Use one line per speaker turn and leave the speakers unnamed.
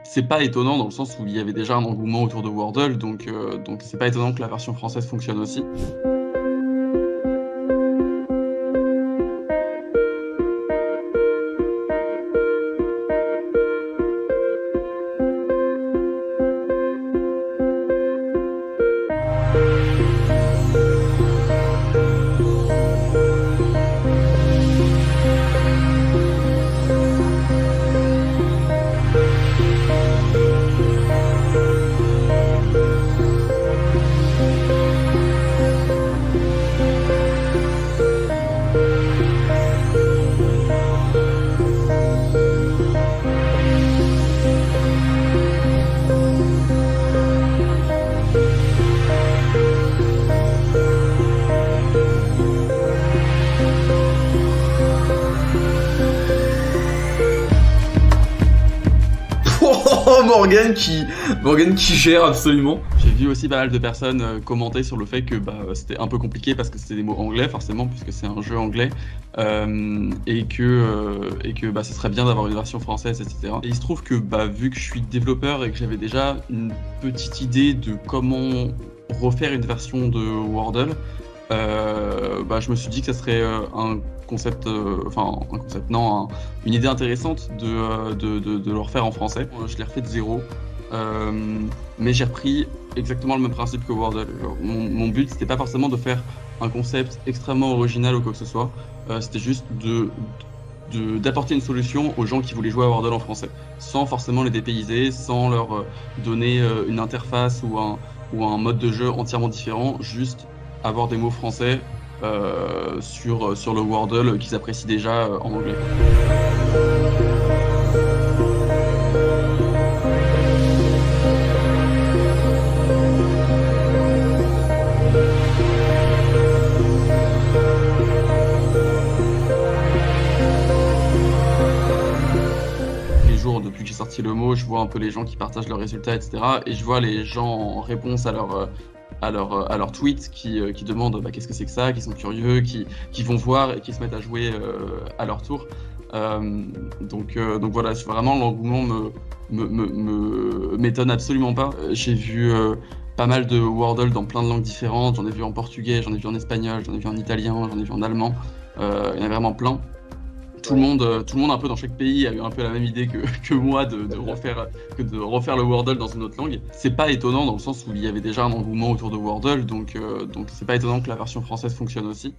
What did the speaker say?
C'est pas étonnant dans le sens où il y avait déjà un engouement autour de Wordle, donc c'est pas étonnant que la version française fonctionne aussi.
Oh, Morgan qui gère absolument.
J'ai vu aussi pas mal de personnes commenter sur le fait que c'était un peu compliqué parce que c'était des mots anglais forcément puisque c'est un jeu anglais et que ce serait bien d'avoir une version française, etc. Et il se trouve que vu que je suis développeur et que j'avais déjà une petite idée de comment refaire une version de Wordle, je me suis dit que ça serait une idée intéressante de le refaire en français. Je l'ai refait de zéro, mais j'ai repris exactement le même principe que Wordle. Genre, mon but, c'était pas forcément de faire un concept extrêmement original ou quoi que ce soit, c'était juste d'apporter une solution aux gens qui voulaient jouer à Wordle en français, sans forcément les dépayser, sans leur donner une interface ou un mode de jeu entièrement différent, juste avoir des mots français sur le Wordle qu'ils apprécient déjà en anglais. Les jours depuis que j'ai sorti le mot, je vois un peu les gens qui partagent leurs résultats, etc. Et je vois les gens en réponse à leurs tweets qui demandent qu'est-ce que c'est que ça, qui sont curieux, qui vont voir et qui se mettent à jouer à leur tour. Donc voilà, vraiment l'engouement m'étonne absolument pas. J'ai vu pas mal de Wordle dans plein de langues différentes. J'en ai vu en portugais, j'en ai vu en espagnol, j'en ai vu en italien, j'en ai vu en allemand. Il y en a vraiment plein. Tout le monde un peu dans chaque pays a eu un peu la même idée que moi de refaire le Wordle dans une autre langue. C'est pas étonnant dans le sens où il y avait déjà un engouement autour de Wordle, donc c'est pas étonnant que la version française fonctionne aussi.